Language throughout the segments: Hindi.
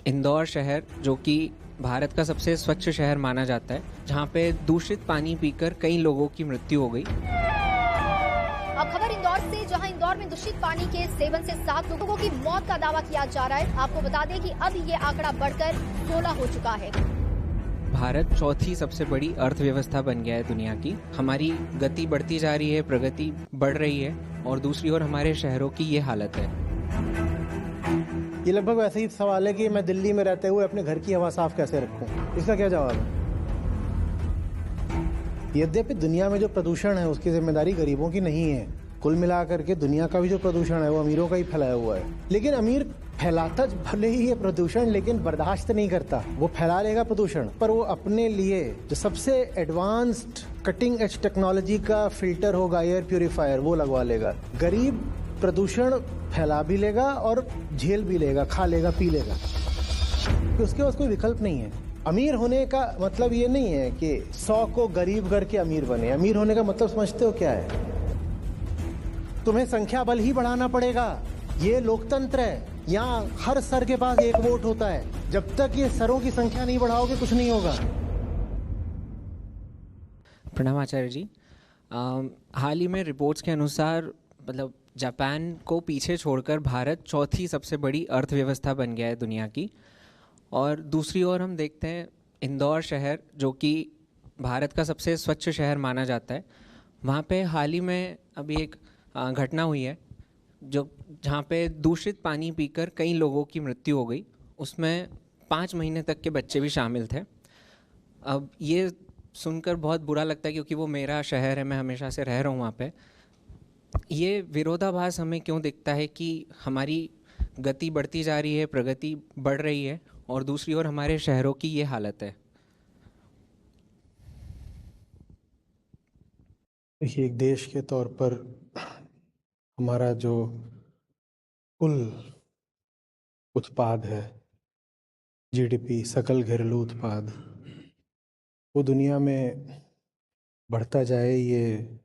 इंदौर शहर जो कि भारत का सबसे स्वच्छ शहर माना जाता है, जहाँ पे दूषित पानी पीकर कई लोगों की मृत्यु हो गई। अब खबर इंदौर से, जहां इंदौर में दूषित पानी के सेवन से 7 लोगों की मौत का दावा किया जा रहा है। आपको बता दें कि अब ये आंकड़ा बढ़कर 16 हो चुका है। भारत चौथी सबसे बड़ी अर्थव्यवस्था बन गया है दुनिया की। हमारी गति बढ़ती जा रही है, प्रगति बढ़ रही है, और दूसरी ओर हमारे शहरों की ये हालत है। ये लगभग वैसे ही सवाल है कि मैं दिल्ली में रहते हुए अपने घर की हवा साफ कैसे रखूं। इसका क्या जवाब है? यद्यपि दुनिया में जो प्रदूषण है उसकी जिम्मेदारी गरीबों की नहीं है। कुल मिलाकर के दुनिया का भी जो प्रदूषण है वो अमीरों का ही फैलाया हुआ है। लेकिन अमीर फैलाता भले ही ये प्रदूषण, लेकिन बर्दाश्त नहीं करता। वो फैला लेगा प्रदूषण, पर वो अपने लिए जो सबसे एडवांस्ड कटिंग एज टेक्नोलॉजी का फिल्टर होगा, एयर प्यूरिफायर, वो लगवा लेगा। गरीब प्रदूषण फैला भी लेगा और झेल भी लेगा, खा लेगा, पी लेगा। उसके पास कोई विकल्प नहीं है। अमीर होने का मतलब ये नहीं है कि 100 को गरीब करके अमीर बने। अमीर होने का मतलब समझते हो क्या है? तुम्हें संख्या बल ही बढ़ाना पड़ेगा। ये लोकतंत्र है, यहाँ हर सर के पास एक वोट होता है। जब तक ये सरों की संख्या नहीं बढ़ाओगे कुछ नहीं होगा। प्रणाम आचार्य जी। हाल ही में रिपोर्ट्स के अनुसार मतलब जापान को पीछे छोड़कर भारत चौथी सबसे बड़ी अर्थव्यवस्था बन गया है दुनिया की। और दूसरी ओर हम देखते हैं इंदौर शहर जो कि भारत का सबसे स्वच्छ शहर माना जाता है, वहाँ पे हाल ही में अभी एक घटना हुई है जहाँ पे दूषित पानी पीकर कई लोगों की मृत्यु हो गई। उसमें 5 महीने तक के बच्चे भी शामिल थे। अब ये सुनकर बहुत बुरा लगता है क्योंकि वो मेरा शहर है, मैं हमेशा से रह रहा हूँ वहाँ पे। ये विरोधाभास हमें क्यों दिखता है कि हमारी गति बढ़ती जा रही है, प्रगति बढ़ रही है, और दूसरी ओर हमारे शहरों की ये हालत है? देखिए, एक देश के तौर पर हमारा जो कुल उत्पाद है, जीडीपी, सकल घरेलू उत्पाद, वो दुनिया में बढ़ता जाए, ये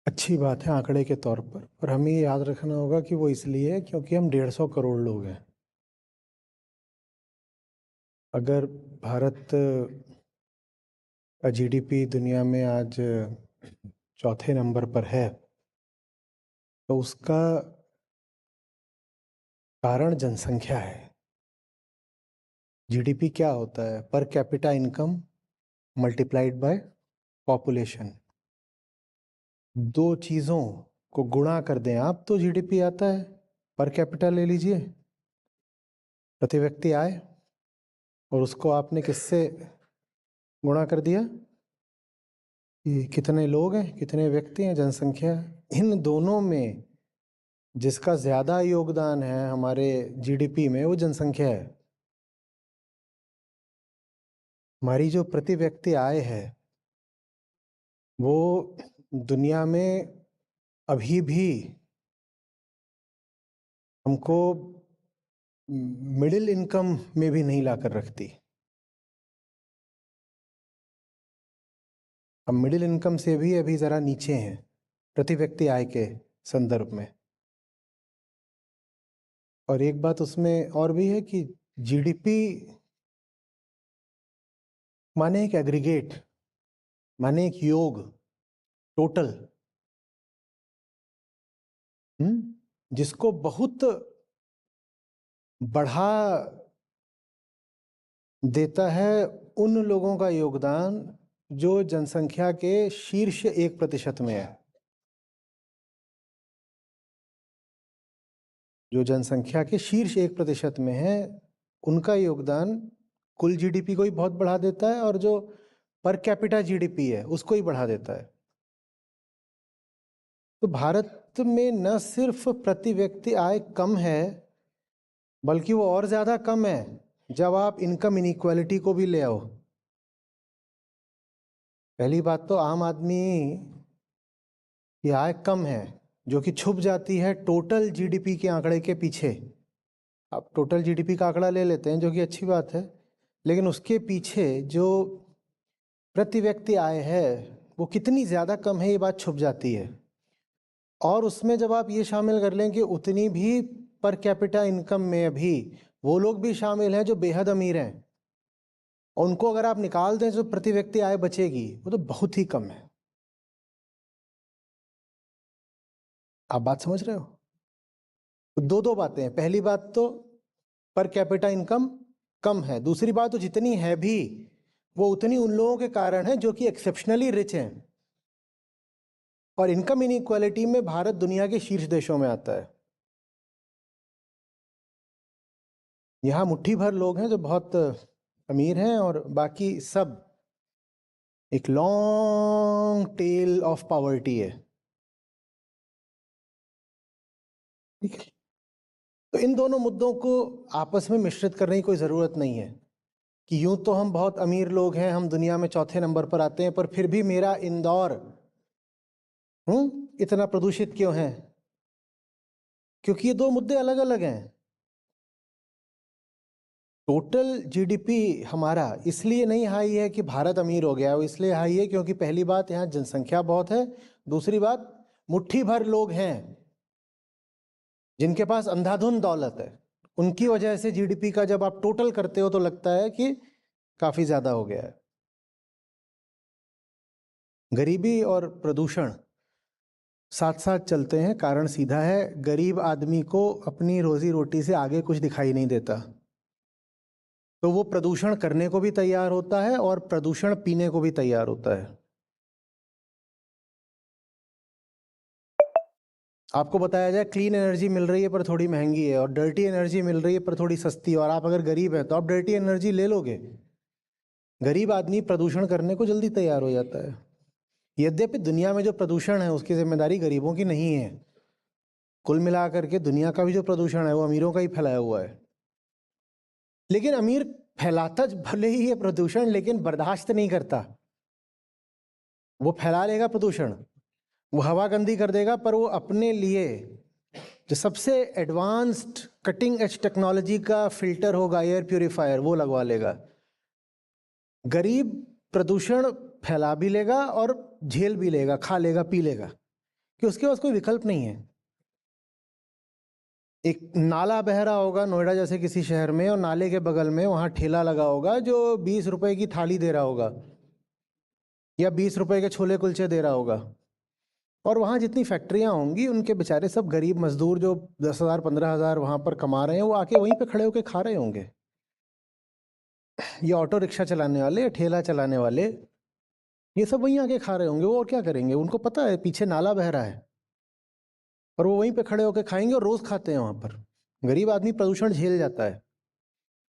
अच्छी बात है आंकड़े के तौर पर हमें याद रखना होगा कि वो इसलिए है क्योंकि हम 150 करोड़ लोग हैं। अगर भारत का जीडीपी दुनिया में आज चौथे नंबर पर है तो उसका कारण जनसंख्या है। जीडीपी क्या होता है? Per capita income multiplied by population. दो चीज़ों को गुणा कर दें आप तो जीडीपी आता है। पर कैपिटा ले लीजिए, प्रति व्यक्ति आय, और उसको आपने किससे गुणा कर दिया? ये कितने लोग हैं, कितने व्यक्ति हैं, जनसंख्या। इन दोनों में जिसका ज़्यादा योगदान है हमारे जीडीपी में वो जनसंख्या है। हमारी जो प्रति व्यक्ति आय है वो दुनिया में अभी भी हमको मिडिल इनकम में भी नहीं लाकर रखती। हम मिडिल इनकम से भी अभी ज़रा नीचे हैं प्रति व्यक्ति आय के संदर्भ में। और एक बात उसमें और भी है कि जीडीपी माने एक एग्रीगेट, माने एक योग, टोटल, जिसको बहुत बढ़ा देता है उन लोगों का योगदान जो जनसंख्या के शीर्ष 1% में है। जो जनसंख्या के शीर्ष 1% में है उनका योगदान कुल जीडीपी को ही बहुत बढ़ा देता है, और जो पर कैपिटा जीडीपी है उसको ही बढ़ा देता है। तो भारत में न सिर्फ प्रति व्यक्ति आय कम है, बल्कि वो और ज़्यादा कम है जब आप इनकम इनइक्वालिटी को भी ले आओ। पहली बात तो आम आदमी की आय कम है जो कि छुप जाती है टोटल जीडीपी के आंकड़े के पीछे। आप टोटल जीडीपी का आंकड़ा ले लेते हैं जो कि अच्छी बात है, लेकिन उसके पीछे जो प्रति व्यक्ति आय है वो कितनी ज़्यादा कम है ये बात छुप जाती है। और उसमें जब आप ये शामिल कर लें कि उतनी भी पर कैपिटा इनकम में अभी वो लोग भी शामिल हैं जो बेहद अमीर हैं, और उनको अगर आप निकाल दें तो प्रति व्यक्ति आय बचेगी वो तो बहुत ही कम है। आप बात समझ रहे हो? दो बातें हैं। पहली बात तो पर कैपिटा इनकम कम है, दूसरी बात तो जितनी है भी वो उतनी उन लोगों के कारण है जो कि एक्सेप्शनली रिच हैं, और इनकम इनइक्वालिटी में भारत दुनिया के शीर्ष देशों में आता है। यहाँ मुट्ठी भर लोग हैं जो बहुत अमीर हैं और बाकी सब एक लॉन्ग टेल ऑफ पॉवर्टी है। ठीक है, तो इन दोनों मुद्दों को आपस में मिश्रित करने की कोई ज़रूरत नहीं है कि यूं तो हम बहुत अमीर लोग हैं, हम दुनिया में चौथे नंबर पर आते हैं, पर फिर भी मेरा इंदौर इतना प्रदूषित क्यों है? क्योंकि ये दो मुद्दे अलग अलग हैं। टोटल जीडीपी हमारा इसलिए नहीं हाई है कि भारत अमीर हो गया, वो इसलिए हाई है क्योंकि पहली बात यहाँ जनसंख्या बहुत है, दूसरी बात मुट्ठी भर लोग हैं जिनके पास अंधाधुंध दौलत है। उनकी वजह से जीडीपी का जब आप टोटल करते हो तो लगता है कि काफी ज्यादा हो गया है। गरीबी और प्रदूषण साथ साथ चलते हैं। कारण सीधा है, गरीब आदमी को अपनी रोजी रोटी से आगे कुछ दिखाई नहीं देता, तो वो प्रदूषण करने को भी तैयार होता है और प्रदूषण पीने को भी तैयार होता है। आपको बताया जाए क्लीन एनर्जी मिल रही है पर थोड़ी महंगी है, और डर्टी एनर्जी मिल रही है पर थोड़ी सस्ती है, और आप अगर गरीब हैं तो आप डर्टी एनर्जी ले लोगे। गरीब आदमी प्रदूषण करने को जल्दी तैयार हो जाता है। यद्यपि दुनिया में जो प्रदूषण है उसकी जिम्मेदारी गरीबों की नहीं है। कुल मिलाकर के दुनिया का भी जो प्रदूषण है वो अमीरों का ही फैलाया हुआ है। लेकिन अमीर फैलाता भले ही है प्रदूषण, लेकिन बर्दाश्त नहीं करता। वो फैला लेगा प्रदूषण, वो हवा गंदी कर देगा, पर वो अपने लिए जो सबसे एडवांस्ड कटिंग एज टेक्नोलॉजी का फिल्टर होगा, एयर प्यूरिफायर, वो लगवा लेगा। गरीब प्रदूषण फैला भी लेगा और झेल भी लेगा, खा लेगा, पी लेगा, कि उसके पास कोई विकल्प नहीं है। एक नाला बह रहा होगा नोएडा जैसे किसी शहर में, और नाले के बगल में वहाँ ठेला लगा होगा जो 20 रुपए की थाली दे रहा होगा या 20 रुपए के छोले कुलचे दे रहा होगा, और वहाँ जितनी फैक्ट्रियाँ होंगी उनके बेचारे सब गरीब मजदूर जो 10,000 15,000 वहाँ पर कमा रहे हैं, वो आके वहीं पे खड़े होके खा रहे होंगे। ये ऑटो रिक्शा चलाने वाले या ठेला चलाने वाले, ये सब वहीं आके खा रहे होंगे। वो और क्या करेंगे? उनको पता है पीछे नाला बह रहा है, और वो वहीं पे खड़े होके खाएंगे और रोज खाते हैं वहाँ पर। गरीब आदमी प्रदूषण झेल जाता है,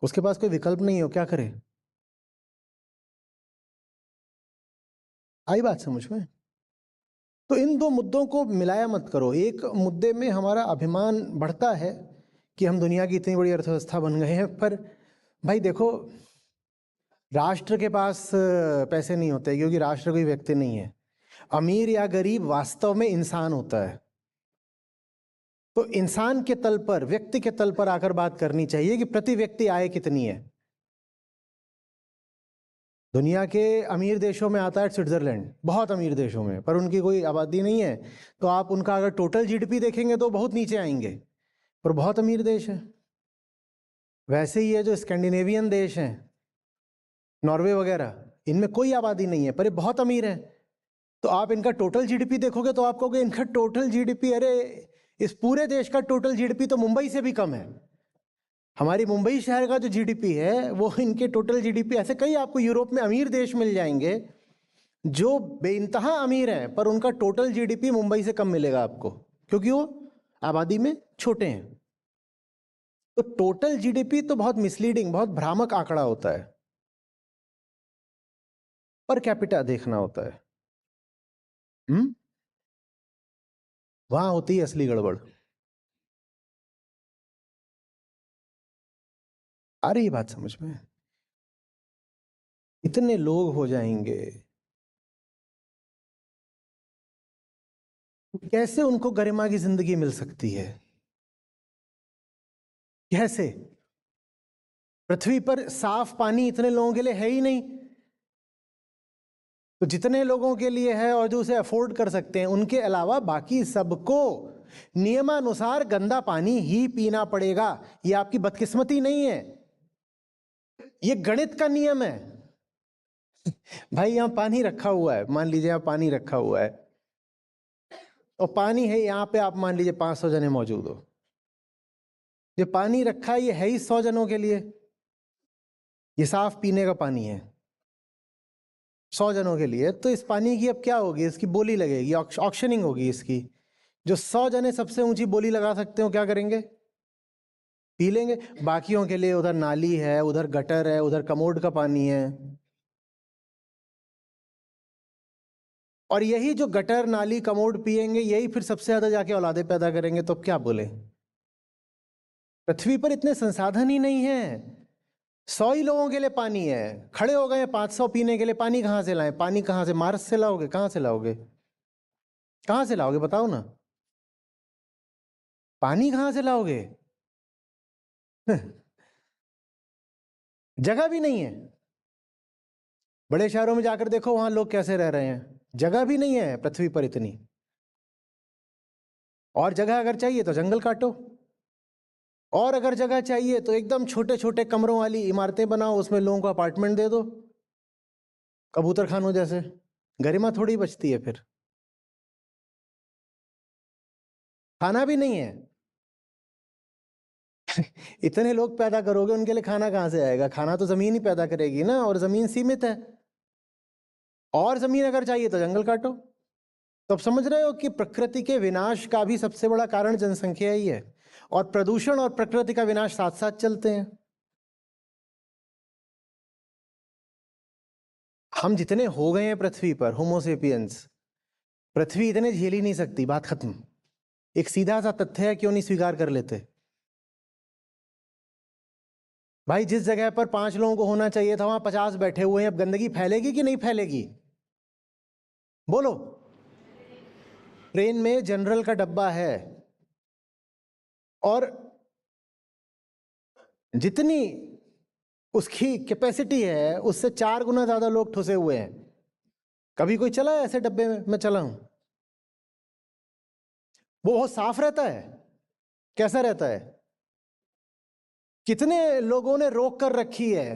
उसके पास कोई विकल्प नहीं हो, क्या करे? आई बात समझ में? तो इन दो मुद्दों को मिलाया मत करो। एक मुद्दे में हमारा अभिमान बढ़ता है कि हम दुनिया की इतनी बड़ी अर्थव्यवस्था बन गए हैं, पर भाई देखो, राष्ट्र के पास पैसे नहीं होते क्योंकि राष्ट्र कोई व्यक्ति नहीं है। अमीर या गरीब वास्तव में इंसान होता है। तो इंसान के तल पर, व्यक्ति के तल पर आकर बात करनी चाहिए कि प्रति व्यक्ति आय कितनी है। दुनिया के अमीर देशों में आता है स्विट्जरलैंड, बहुत अमीर देशों में, पर उनकी कोई आबादी नहीं है, तो आप उनका अगर टोटल जीडीपी देखेंगे तो बहुत नीचे आएंगे, पर बहुत अमीर देश है। वैसे ही है जो स्कैंडिनेवियन देश हैं, नॉर्वे वगैरह, इनमें कोई आबादी नहीं है पर ये बहुत अमीर है। तो आप इनका टोटल जीडीपी देखोगे तो आप कहोगे इनका टोटल जीडीपी, अरे इस पूरे देश का टोटल जीडीपी तो मुंबई से भी कम है। हमारी मुंबई शहर का जो जीडीपी है वो इनके टोटल जीडीपी, ऐसे कई आपको यूरोप में अमीर देश मिल जाएंगे जो बेइंतहा अमीर हैं, पर उनका टोटल जीडीपी मुंबई से कम मिलेगा आपको, क्योंकि वो आबादी में छोटे हैं। तो टोटल जीडीपी तो बहुत मिसलीडिंग, बहुत भ्रामक आंकड़ा होता है। पर कैपिटा देखना होता है। वहां होती है असली गड़बड़। आ रही बात समझ में? इतने लोग हो जाएंगे, कैसे उनको गरिमा की जिंदगी मिल सकती है? कैसे? पृथ्वी पर साफ पानी इतने लोगों के लिए है ही नहीं, तो जितने लोगों के लिए है और जो उसे अफोर्ड कर सकते हैं, उनके अलावा बाकी सबको नियमानुसार गंदा पानी ही पीना पड़ेगा। ये आपकी बदकिस्मती नहीं है, ये गणित का नियम है। भाई यहां पानी रखा हुआ है, मान लीजिए यहां पानी रखा हुआ है और पानी है यहां पे, आप मान लीजिए 500 जने मौजूद हो। ये पानी रखा है, ये है ही 100 जनों के लिए, ये साफ पीने का पानी है 100 जनों के लिए। तो इस पानी की अब क्या होगी, इसकी बोली लगेगी, ऑक्शनिंग होगी इसकी। जो 100 जने सबसे ऊंची बोली लगा सकते हो क्या करेंगे, पी लेंगे। बाकियों के लिए उधर नाली है, उधर गटर है, उधर कमोड का पानी है। और यही जो गटर नाली कमोड पिएंगे, यही फिर सबसे ज्यादा जाके औलादे पैदा करेंगे। तो क्या बोले, पृथ्वी पर इतने संसाधन ही नहीं है। 100 ही लोगों के लिए पानी है, खड़े हो गए 500 पीने के लिए। पानी कहां से लाएं, पानी कहां से, मार्स से लाओगे, कहां से लाओगे, कहां से लाओगे बताओ ना, पानी कहां से लाओगे? जगह भी नहीं है। बड़े शहरों में जाकर देखो वहां लोग कैसे रह रहे हैं, जगह भी नहीं है पृथ्वी पर इतनी। और जगह अगर चाहिए तो जंगल काटो, और अगर जगह चाहिए तो एकदम छोटे छोटे कमरों वाली इमारतें बनाओ, उसमें लोगों को अपार्टमेंट दे दो, कबूतर खानों जैसे। गरिमा थोड़ी बचती है फिर। खाना भी नहीं है। इतने लोग पैदा करोगे, उनके लिए खाना कहां से आएगा? खाना तो जमीन ही पैदा करेगी ना, और जमीन सीमित है। और जमीन अगर चाहिए तो जंगल काटो। तो अब समझ रहे हो कि प्रकृति के विनाश का भी सबसे बड़ा कारण जनसंख्या ही है, और प्रदूषण और प्रकृति का विनाश साथ साथ चलते हैं। हम जितने हो गए हैं पृथ्वी पर, होमोसेपियंस, पृथ्वी इतने झेल ही नहीं सकती, बात खत्म। एक सीधा सा तथ्य है, क्यों नहीं स्वीकार कर लेते? भाई जिस जगह पर 5 लोगों को होना चाहिए था वहां 50 बैठे हुए हैं। अब गंदगी फैलेगी कि नहीं फैलेगी, बोलो? ट्रेन में जनरल का डब्बा है, और जितनी उसकी कैपेसिटी है उससे 4 गुना ज्यादा लोग ठुसे हुए हैं। कभी कोई चला है ऐसे डब्बे में? मैं चला हूं। वो बहुत साफ रहता है, कैसा रहता है? कितने लोगों ने रोक कर रखी है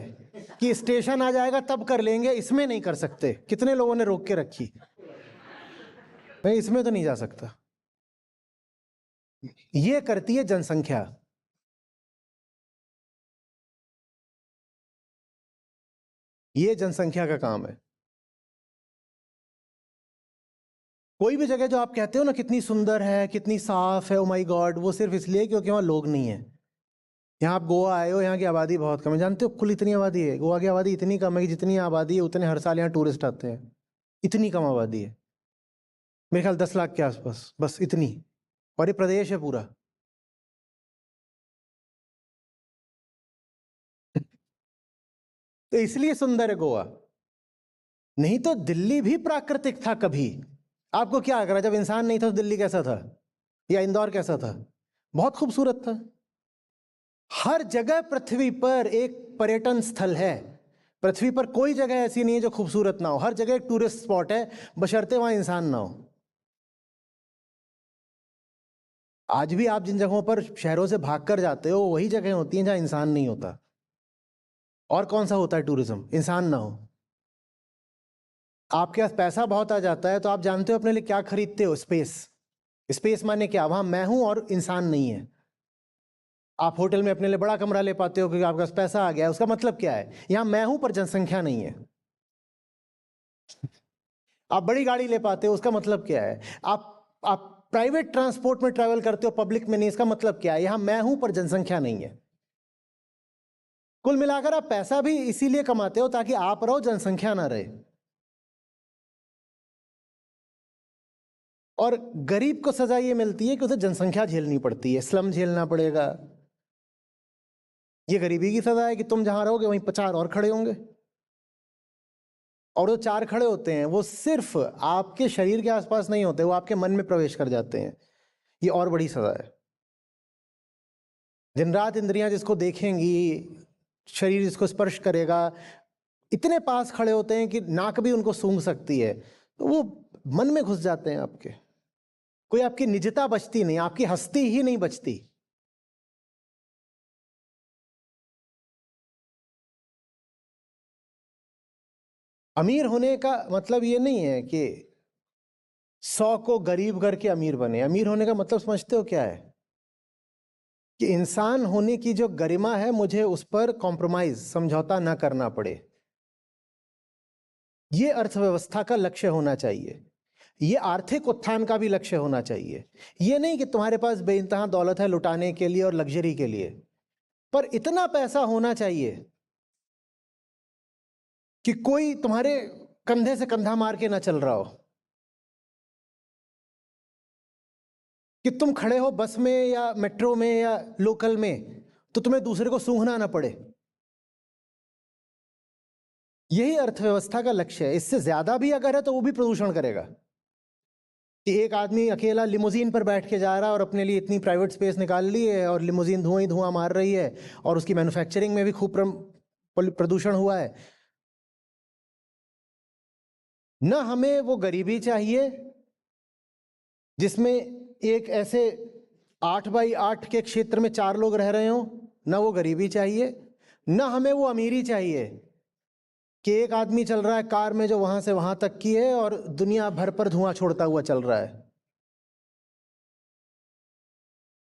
कि स्टेशन आ जाएगा तब कर लेंगे, इसमें नहीं कर सकते। कितने लोगों ने रोक के रखी, मैं इसमें तो नहीं जा सकता। ये करती है जनसंख्या। ये जनसंख्या का काम है। कोई भी जगह जो आप कहते हो ना कितनी सुंदर है, कितनी साफ है, ओ माय गॉड, वो सिर्फ इसलिए क्योंकि वहां लोग नहीं है। यहाँ आप गोवा आए हो, यहाँ की आबादी बहुत कम है। जानते हो कुल इतनी आबादी है? गोवा की आबादी इतनी कम है कि जितनी आबादी है उतने हर साल यहाँ टूरिस्ट आते हैं। इतनी कम आबादी है, मेरे ख्याल 10 लाख के आसपास, बस इतनी। और ये प्रदेश है पूरा। तो इसलिए सुंदर है गोवा। नहीं तो दिल्ली भी प्राकृतिक था कभी। आपको क्या लग रहा है, जब इंसान नहीं था तो दिल्ली कैसा था, या इंदौर कैसा था? बहुत खूबसूरत था। हर जगह पृथ्वी पर एक पर्यटन स्थल है। पृथ्वी पर कोई जगह ऐसी नहीं है जो खूबसूरत ना हो। हर जगह एक टूरिस्ट स्पॉट है, बशर्ते वहां इंसान ना हो। आज भी आप जिन जगहों पर शहरों से भागकर जाते हो, वही जगह होती हैं जहां इंसान नहीं होता। और कौन सा होता है टूरिज्म, इंसान ना हो। आपके पास पैसा बहुत आ जाता है तो आप जानते हो अपने लिए क्या खरीदते हो? स्पेस। स्पेस माने क्या? वहां मैं हूं और इंसान नहीं है। आप होटल में अपने लिए बड़ा कमरा ले पाते हो क्योंकि आपके पास पैसा आ गया है। उसका मतलब क्या है? यहां मैं हूं पर जनसंख्या नहीं है। आप बड़ी गाड़ी ले पाते हो, उसका मतलब क्या है? आप प्राइवेट ट्रांसपोर्ट में ट्रैवल करते हो, पब्लिक में नहीं। इसका मतलब क्या है? यहां मैं हूं पर जनसंख्या नहीं है। कुल मिलाकर आप पैसा भी इसीलिए कमाते हो ताकि आप रहो, जनसंख्या ना रहे। और गरीब को सजा ये मिलती है कि उसे जनसंख्या झेलनी पड़ती है, स्लम झेलना पड़ेगा। ये गरीबी की सजा है कि तुम जहां रहोगे वहीं 4 और खड़े होंगे, और वो 4 खड़े होते हैं वो सिर्फ आपके शरीर के आसपास नहीं होते, वो आपके मन में प्रवेश कर जाते हैं। ये और बड़ी सजा है। दिन रात इंद्रियां जिसको देखेंगी, शरीर जिसको स्पर्श करेगा, इतने पास खड़े होते हैं कि नाक भी उनको सूंघ सकती है, तो वो मन में घुस जाते हैं आपके। कोई आपकी निजता बचती नहीं, आपकी हस्ती ही नहीं बचती। अमीर होने का मतलब ये नहीं है कि 100 को गरीब करके अमीर बने। अमीर होने का मतलब समझते हो क्या है? कि इंसान होने की जो गरिमा है, मुझे उस पर कॉम्प्रोमाइज, समझौता ना करना पड़े। ये अर्थव्यवस्था का लक्ष्य होना चाहिए। ये आर्थिक उत्थान का भी लक्ष्य होना चाहिए। ये नहीं कि तुम्हारे पास बेइंतहा दौलत है लुटाने के लिए और लग्जरी के लिए, पर इतना पैसा होना चाहिए कि कोई तुम्हारे कंधे से कंधा मार के ना चल रहा हो, कि तुम खड़े हो बस में या मेट्रो में या लोकल में तो तुम्हें दूसरे को सूंघना ना पड़े। यही अर्थव्यवस्था का लक्ष्य है। इससे ज्यादा भी अगर है तो वो भी प्रदूषण करेगा। कि एक आदमी अकेला लिमोजीन पर बैठ के जा रहा है और अपने लिए इतनी प्राइवेट स्पेस निकाल ली है और लिमोजीन धुआं ही धुआं मार रही है, और उसकी मैन्युफैक्चरिंग में भी खूब प्रदूषण हुआ है। ना हमें वो गरीबी चाहिए जिसमें एक ऐसे 8x8 के क्षेत्र में 4 लोग रह रहे हों, ना वो गरीबी चाहिए। ना हमें वो अमीरी चाहिए कि एक आदमी चल रहा है कार में जो वहां से वहां तक की है और दुनिया भर पर धुआं छोड़ता हुआ चल रहा है।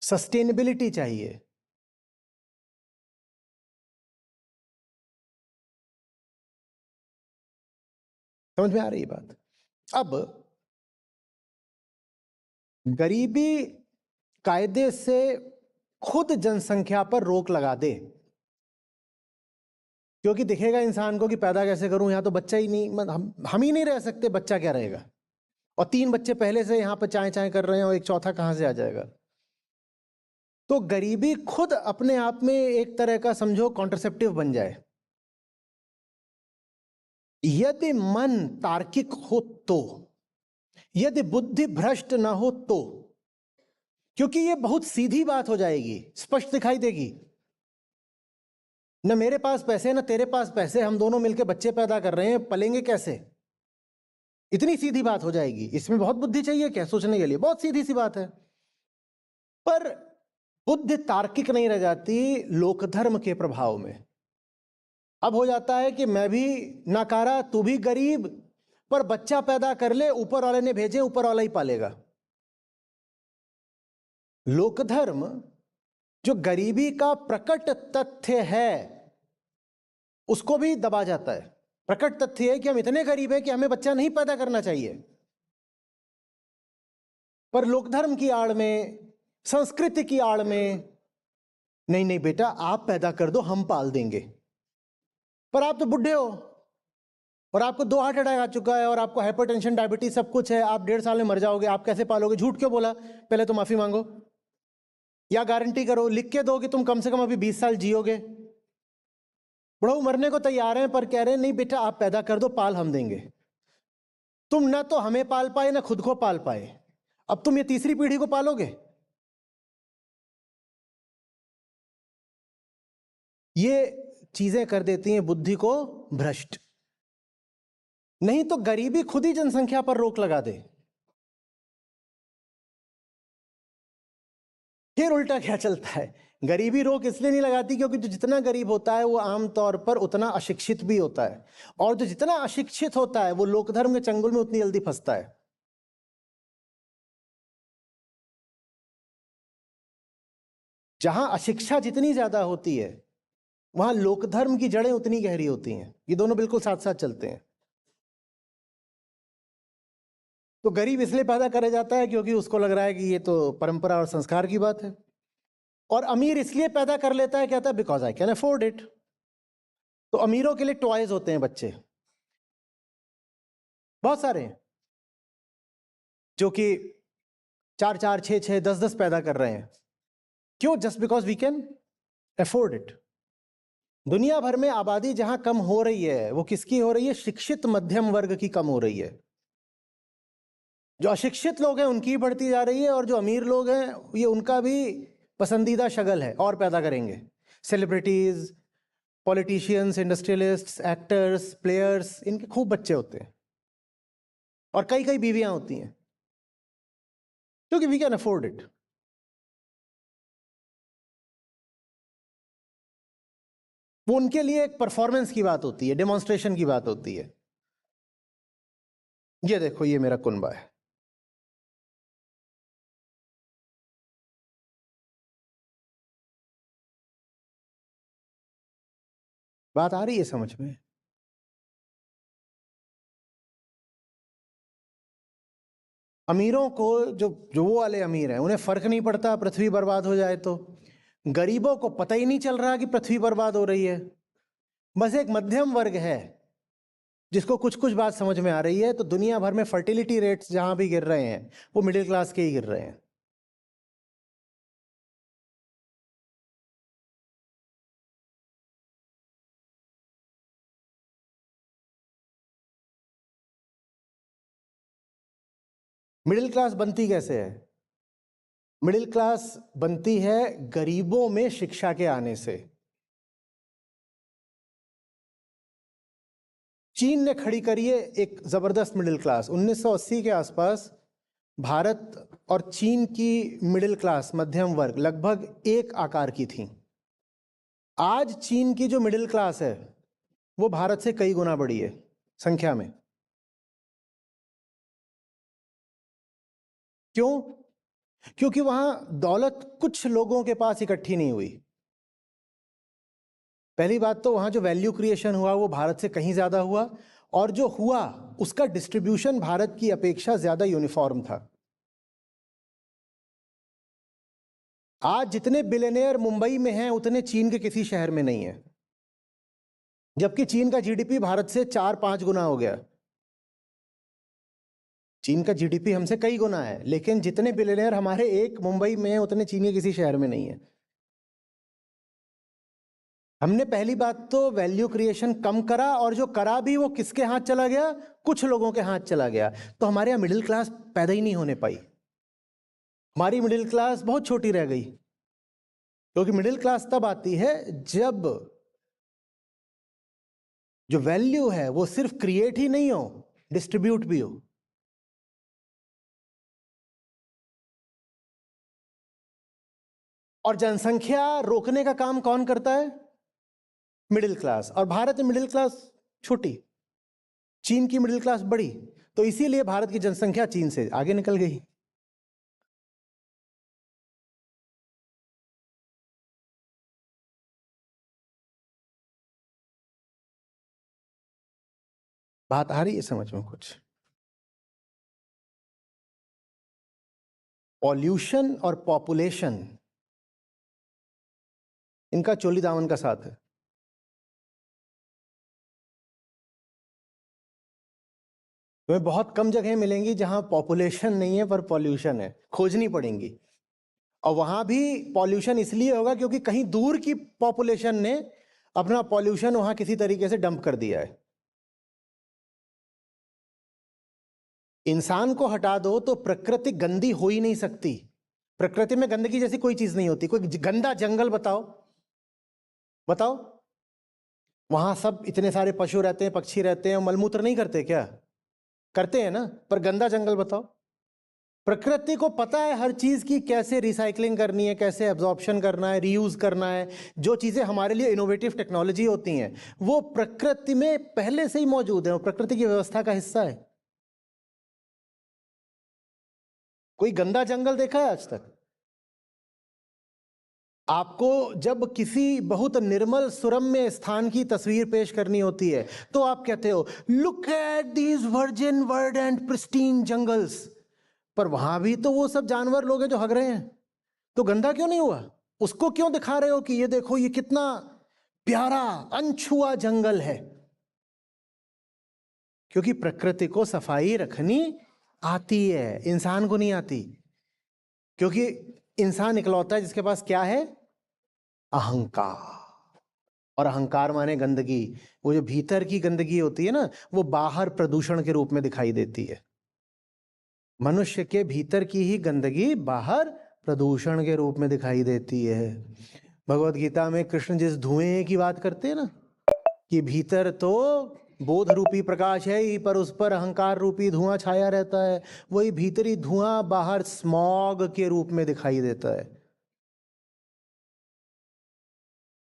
सस्टेनेबिलिटी चाहिए। समझ में आ रही है बात? अब गरीबी कायदे से खुद जनसंख्या पर रोक लगा दे, क्योंकि दिखेगा इंसान को कि पैदा कैसे करूं, यहां तो बच्चा ही नहीं, हम ही नहीं रह सकते, बच्चा क्या रहेगा? और 3 बच्चे पहले से यहां पर चाय चाय कर रहे हैं और एक चौथा कहां से आ जाएगा? तो गरीबी खुद अपने आप में एक तरह का समझो कॉन्ट्रसेप्टिव बन जाए। यदि मन तार्किक हो तो, यदि बुद्धि भ्रष्ट ना हो तो, क्योंकि ये बहुत सीधी बात हो जाएगी, स्पष्ट दिखाई देगी। न मेरे पास पैसे न तेरे पास पैसे, हम दोनों मिलकर बच्चे पैदा कर रहे हैं, पलेंगे कैसे? इतनी सीधी बात हो जाएगी। इसमें बहुत बुद्धि चाहिए क्या सोचने के लिए? बहुत सीधी सी बात है। पर बुद्धि तार्किक नहीं रह जाती लोकधर्म के प्रभाव में। अब हो जाता है कि मैं भी नाकारा, तू भी गरीब, पर बच्चा पैदा कर ले, ऊपर वाले ने भेजे, ऊपर वाला ही पालेगा। लोकधर्म जो गरीबी का प्रकट तथ्य है उसको भी दबा जाता है। प्रकट तथ्य है कि हम इतने गरीब हैं कि हमें बच्चा नहीं पैदा करना चाहिए, पर लोकधर्म की आड़ में, संस्कृति की आड़ में, नहीं नहीं बेटा आप पैदा कर दो, हम पाल देंगे। पर आप तो बुढ़े हो और आपको 2 हार्ट अटैक आ चुका है और आपको हाइपरटेंशन, डायबिटीज सब कुछ है, आप 1.5 साल में मर जाओगे, आप कैसे पालोगे? झूठ क्यों बोला? पहले तो माफी मांगो, या गारंटी करो, लिख के दो कि तुम कम से कम अभी 20 साल जियोगे। बुढ़ऊ मरने को तैयार हैं पर कह रहे हैं नहीं बेटा आप पैदा कर दो, पाल हम देंगे। तुम ना तो हमें पाल पाए ना खुद को पाल पाए, अब तुम ये तीसरी पीढ़ी को पालोगे। ये चीजें कर देती हैं बुद्धि को भ्रष्ट। नहीं तो गरीबी खुद ही जनसंख्या पर रोक लगा दे। फिर उल्टा क्या चलता है? गरीबी रोक इसलिए नहीं लगाती क्योंकि जो जितना गरीब होता है वो आमतौर पर उतना अशिक्षित भी होता है, और जो जितना अशिक्षित होता है वो लोकधर्म के चंगुल में उतनी जल्दी फंसता है। जहां अशिक्षा जितनी ज्यादा होती है वहां लोकधर्म की जड़ें उतनी गहरी होती हैं। ये दोनों बिल्कुल साथ साथ चलते हैं। तो गरीब इसलिए पैदा करा जाता है क्योंकि उसको लग रहा है कि ये तो परंपरा और संस्कार की बात है, और अमीर इसलिए पैदा कर लेता है, कहता है because I can afford it. तो अमीरों के लिए टॉयज होते हैं बच्चे, बहुत सारे हैं जो कि 4-4, 6-6, 10-10 पैदा कर रहे हैं। क्यों? Just because we can afford it. दुनिया भर में आबादी जहां कम हो रही है वो किसकी हो रही है? शिक्षित मध्यम वर्ग की कम हो रही है। जो अशिक्षित लोग हैं उनकी बढ़ती जा रही है, और जो अमीर लोग हैं ये उनका भी पसंदीदा शगल है, और पैदा करेंगे। Celebrities, politicians, industrialists, actors, players, इनके खूब बच्चे होते हैं और कई कई बीवियां होती हैं। क्योंकि वी कैन अफोर्ड इट। वो उनके लिए एक परफॉर्मेंस की बात होती है, डेमोन्स्ट्रेशन की बात होती है। ये देखो, ये मेरा कुनबा है। बात आ रही है समझ में? अमीरों को, जो जो वो वाले अमीर हैं, उन्हें फर्क नहीं पड़ता पृथ्वी बर्बाद हो जाए तो। गरीबों को पता ही नहीं चल रहा कि पृथ्वी बर्बाद हो रही है। बस एक मध्यम वर्ग है जिसको कुछ कुछ बात समझ में आ रही है। तो दुनिया भर में फर्टिलिटी रेट्स जहां भी गिर रहे हैं वो मिडिल क्लास के ही गिर रहे हैं। मिडिल क्लास बनती कैसे है? मिडिल क्लास बनती है गरीबों में शिक्षा के आने से। चीन ने खड़ी करी है एक जबरदस्त मिडिल क्लास। 1980 के आसपास भारत और चीन की मिडिल क्लास, मध्यम वर्ग, लगभग एक आकार की थी। आज चीन की जो मिडिल क्लास है वो भारत से कई गुना बड़ी है संख्या में। क्यों? क्योंकि वहां दौलत कुछ लोगों के पास इकट्ठी नहीं हुई। पहली बात तो वहां जो वैल्यू क्रिएशन हुआ वो भारत से कहीं ज्यादा हुआ, और जो हुआ उसका डिस्ट्रीब्यूशन भारत की अपेक्षा ज्यादा यूनिफॉर्म था। आज जितने बिलियनियर मुंबई में हैं उतने चीन के किसी शहर में नहीं है, जबकि चीन का जीडीपी भारत से 4-5 गुना हो गया। चीन का जीडीपी हमसे कई गुना है, लेकिन जितने बिलियनियर हमारे एक मुंबई में हैं उतने चीन के किसी शहर में नहीं है। हमने पहली बात तो वैल्यू क्रिएशन कम करा, और जो करा भी वो किसके हाथ चला गया? कुछ लोगों के हाथ चला गया। तो हमारे यहाँ मिडिल क्लास पैदा ही नहीं होने पाई। हमारी मिडिल क्लास बहुत छोटी रह गई, क्योंकि मिडिल क्लास तब आती है जब जो वैल्यू है वो सिर्फ क्रिएट ही नहीं हो, डिस्ट्रीब्यूट भी हो। और जनसंख्या रोकने का काम कौन करता है? Middle class. और भारत में मिडिल क्लास छोटी, चीन की मिडिल क्लास बड़ी, तो इसीलिए भारत की जनसंख्या चीन से आगे निकल गई। बात आ रही है समझ में कुछ? पॉल्यूशन और पॉपुलेशन, इनका चोली दामन का साथ है। तुम्हें बहुत कम जगह मिलेंगी जहां पॉपुलेशन नहीं है पर पॉल्यूशन है, खोजनी पड़ेंगी। और वहां भी पॉल्यूशन इसलिए होगा क्योंकि कहीं दूर की पॉपुलेशन ने अपना पॉल्यूशन वहां किसी तरीके से डंप कर दिया है। इंसान को हटा दो तो प्रकृति गंदी हो ही नहीं सकती। प्रकृति में गंदगी जैसी कोई चीज नहीं होती। कोई गंदा जंगल बताओ, बताओ। वहां सब इतने सारे पशु रहते हैं, पक्षी रहते हैं, मलमूत्र नहीं करते क्या? करते हैं ना। पर गंदा जंगल बताओ। प्रकृति को पता है हर चीज की कैसे रिसाइकलिंग करनी है, कैसे एब्जॉर्प्शन करना है, रीयूज करना है। जो चीजें हमारे लिए इनोवेटिव टेक्नोलॉजी होती हैं वो प्रकृति में पहले से ही मौजूद है, वो प्रकृति की व्यवस्था का हिस्सा है। कोई गंदा जंगल देखा है आज तक? आपको जब किसी बहुत निर्मल सुरम्य स्थान की तस्वीर पेश करनी होती है तो आप कहते हो look at these virgin word and pristine jungles. पर वहां भी तो वो सब जानवर लोग हैं जो हग रहे हैं। तो गंदा क्यों नहीं हुआ? उसको क्यों दिखा रहे हो कि ये देखो ये कितना प्यारा अनछुआ जंगल है? क्योंकि प्रकृति को सफाई रखनी आती है, इंसान को नहीं आती। क्योंकि इंसान इकलौता है जिसके पास क्या है? अहंकार। और अहंकार माने गंदगी। वो जो भीतर की गंदगी होती है ना, वो बाहर प्रदूषण के रूप में दिखाई देती है। मनुष्य के भीतर की ही गंदगी बाहर प्रदूषण के रूप में दिखाई देती है। भगवत गीता में कृष्ण जिस धुएं की बात करते हैं ना, कि भीतर तो बोध रूपी प्रकाश है ही, पर उस पर अहंकार रूपी धुआं छाया रहता है। वही भीतरी धुआं बाहर स्मॉग के रूप में दिखाई देता है।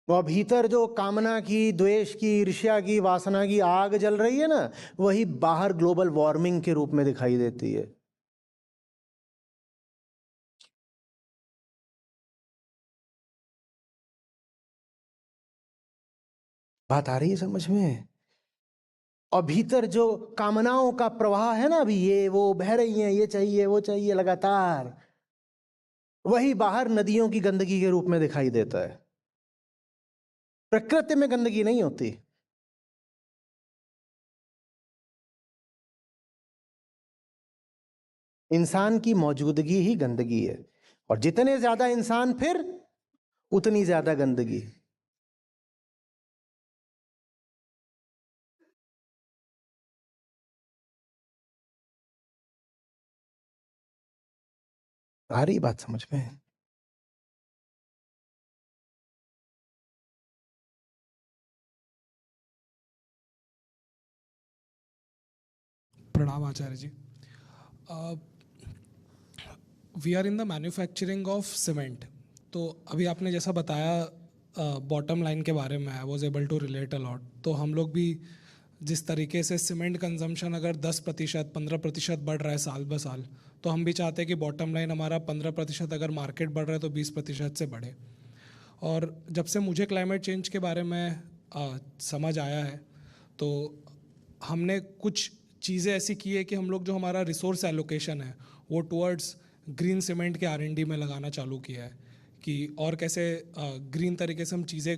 और भीतर जो कामना की, द्वेष की, ईर्ष्या की, वासना की आग जल रही है ना, वही बाहर ग्लोबल वार्मिंग के रूप में दिखाई देती है। बात आ रही है समझ में? और भीतर जो कामनाओं का प्रवाह है ना, अभी ये वो बह रही हैं, ये चाहिए वो चाहिए लगातार, वही बाहर नदियों की गंदगी के रूप में दिखाई देता है। प्रकृति में गंदगी नहीं होती। इंसान की मौजूदगी ही गंदगी है, और जितने ज्यादा इंसान फिर उतनी ज्यादा गंदगी। आ रही बात समझ में? प्रणाम आचार्य जी। We are in the manufacturing of cement. तो अभी आपने जैसा बताया बॉटम लाइन के बारे में, I was able to relate a lot. तो हम लोग भी जिस तरीके से सीमेंट कंजम्पशन अगर 10% 15% बढ़ रहा है साल ब साल, तो हम भी चाहते हैं कि बॉटम लाइन हमारा 15%, अगर मार्केट बढ़ रहा है तो 20% से बढ़े। और जब से मुझे क्लाइमेट चेंज के बारे में समझ आया है, तो हमने कुछ चीज़ें ऐसी की है कि हम लोग जो हमारा रिसोर्स एलोकेशन है वो टुवर्ड्स ग्रीन सीमेंट के R&D में लगाना चालू किया है, कि और कैसे ग्रीन तरीके से हम चीज़ें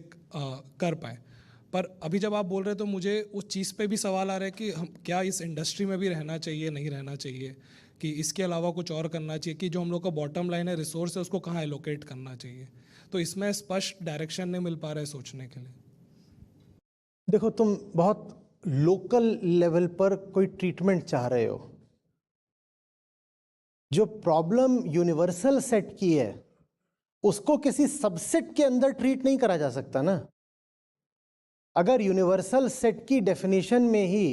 कर पाए। पर अभी जब आप बोल रहे तो मुझे उस चीज़ पे भी सवाल आ रहा है कि हम क्या इस इंडस्ट्री में भी रहना चाहिए, नहीं रहना चाहिए, कि इसके अलावा कुछ और करना चाहिए, कि जो हम लोग का बॉटम लाइन है, रिसोर्स है, उसको कहाँ एलोकेट करना चाहिए। तो इसमें स्पष्ट डायरेक्शन नहीं मिल पा रहा है सोचने के लिए। देखो, तुम बहुत लोकल लेवल पर कोई ट्रीटमेंट चाह रहे हो। जो प्रॉब्लम यूनिवर्सल सेट की है उसको किसी सबसेट के अंदर ट्रीट नहीं करा जा सकता ना। अगर यूनिवर्सल सेट की डेफिनेशन में ही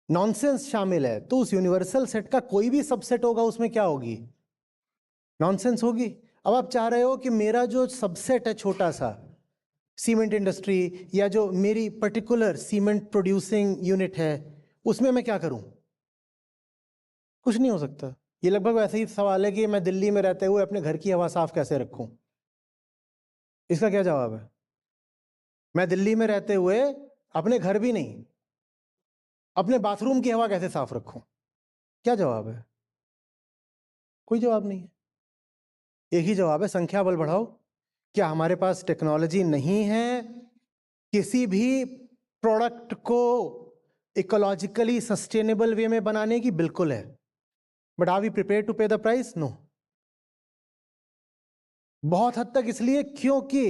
नॉनसेंस शामिल है, तो उस यूनिवर्सल सेट का कोई भी सबसेट होगा, उसमें क्या होगी? नॉनसेंस होगी। अब आप चाह रहे हो कि मेरा जो सबसेट है छोटा सा, सीमेंट इंडस्ट्री, या जो मेरी पर्टिकुलर सीमेंट प्रोड्यूसिंग यूनिट है, उसमें मैं क्या करूं? कुछ नहीं हो सकता। ये लगभग वैसे ही सवाल है कि मैं दिल्ली में रहते हुए अपने घर की हवा साफ कैसे रखूं। इसका क्या जवाब है? मैं दिल्ली में रहते हुए अपने घर भी नहीं, अपने बाथरूम की हवा कैसे साफ रखूं? क्या जवाब है? कोई जवाब नहीं है। एक ही जवाब है, संख्या बल बढ़ाओ। क्या हमारे पास टेक्नोलॉजी नहीं है किसी भी प्रोडक्ट को इकोलॉजिकली सस्टेनेबल वे में बनाने की? बिल्कुल है। But are we prepare to pay the price? No. बहुत हद तक इसलिए क्योंकि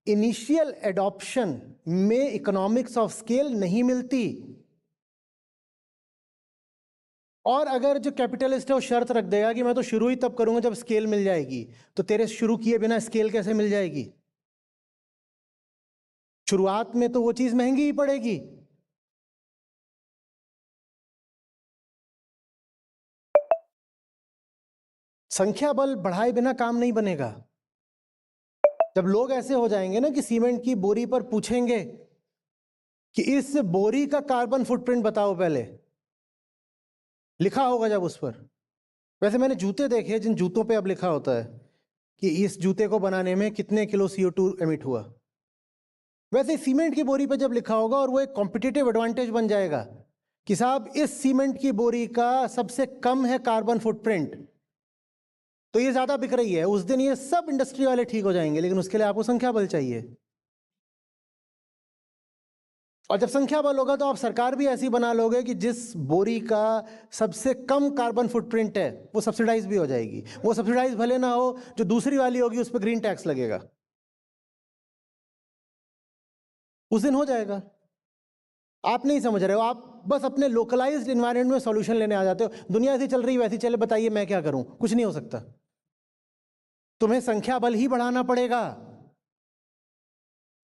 इनिशियल एडॉप्शन में इकोनॉमिक्स ऑफ स्केल नहीं मिलती। और अगर जो कैपिटलिस्ट है वो शर्त रख देगा कि मैं तो शुरू ही तब करूंगा जब स्केल मिल जाएगी, तो तेरे शुरू किए बिना स्केल कैसे मिल जाएगी? शुरुआत में तो वो चीज महंगी ही पड़ेगी। संख्या बल बढ़ाए बिना काम नहीं बनेगा। जब लोग ऐसे हो जाएंगे ना कि सीमेंट की बोरी पर पूछेंगे कि इस बोरी का कार्बन फुटप्रिंट बताओ, पहले लिखा होगा जब उस पर। वैसे मैंने जूते देखे जिन जूतों पे अब लिखा होता है कि इस जूते को बनाने में कितने किलो CO2 एमिट हुआ। वैसे सीमेंट की बोरी पर जब लिखा होगा, और वो एक कॉम्पिटिटिव एडवांटेज बन जाएगा कि साहब इस सीमेंट की बोरी का सबसे कम है कार्बन फुटप्रिंट, तो ये ज्यादा बिक रही है। उस दिन ये सब इंडस्ट्री वाले ठीक हो जाएंगे, लेकिन उसके लिए आपको संख्या बल चाहिए। और जब संख्या बल होगा तो आप सरकार भी ऐसी बना लोगे कि जिस बोरी का सबसे कम कार्बन फुटप्रिंट है वो सब्सिडाइज भी हो जाएगी। वो सब्सिडाइज भले ना हो, जो दूसरी वाली होगी उस पर ग्रीन टैक्स लगेगा, उस दिन हो जाएगा। आप नहीं समझ रहे हो, आप बस अपने लोकलाइज्ड एनवायरनमेंट में सॉल्यूशन लेने आ जाते हो। दुनिया ऐसी चल रही वैसी चले, बताइए मैं क्या करूं? कुछ नहीं हो सकता। तुम्हें संख्या बल ही बढ़ाना पड़ेगा।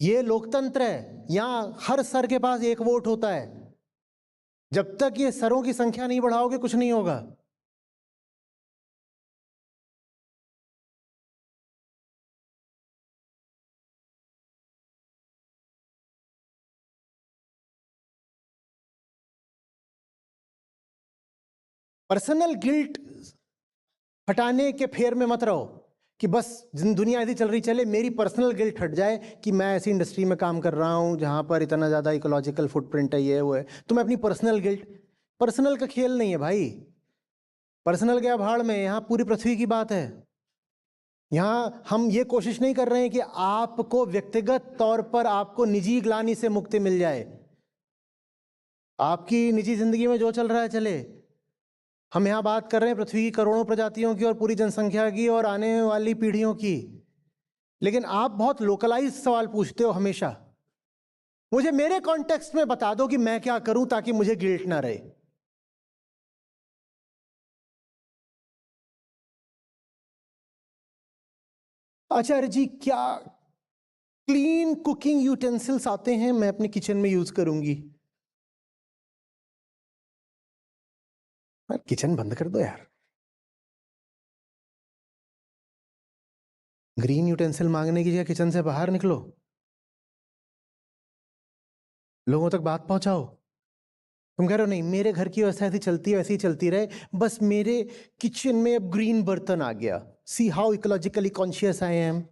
ये लोकतंत्र है, यहां हर सर के पास एक वोट होता है। जब तक ये सरों की संख्या नहीं बढ़ाओगे कुछ नहीं होगा। पर्सनल गिल्ट हटाने के फेर में मत रहो कि बस दुनिया ऐसी चल रही चले, मेरी पर्सनल गिल्ट हट जाए कि मैं ऐसी इंडस्ट्री में काम कर रहा हूं जहां पर इतना ज़्यादा इकोलॉजिकल फुटप्रिंट है, ये वो है, तो मैं अपनी पर्सनल गिल्ट, पर्सनल का खेल नहीं है भाई। पर्सनल गया भाड़ में, यहाँ पूरी पृथ्वी की बात है। यहाँ हम ये कोशिश नहीं कर रहे हैं कि आपको व्यक्तिगत तौर पर आपको निजी ग्लानि से मुक्ति मिल जाए। आपकी निजी जिंदगी में जो चल रहा है चले। हम यहाँ बात कर रहे हैं पृथ्वी की करोड़ों प्रजातियों की और पूरी जनसंख्या की और आने वाली पीढ़ियों की। लेकिन आप बहुत लोकलाइज सवाल पूछते हो हमेशा। मुझे मेरे कॉन्टेक्स्ट में बता दो कि मैं क्या करूं ताकि मुझे गिल्ट ना रहे। आचार्य जी, क्या क्लीन कुकिंग यूटेंसिल्स आते हैं? मैं अपने किचन में यूज करूंगी। किचन बंद कर दो यार। ग्रीन यूटेंसिल मांगने की जगह किचन से बाहर निकलो, लोगों तक बात पहुंचाओ। तुम कह रहे हो नहीं, मेरे घर की व्यवस्था ऐसी चलती है, वैसी ही चलती रहे, बस मेरे किचन में अब ग्रीन बर्तन आ गया। See how ecologically conscious I am.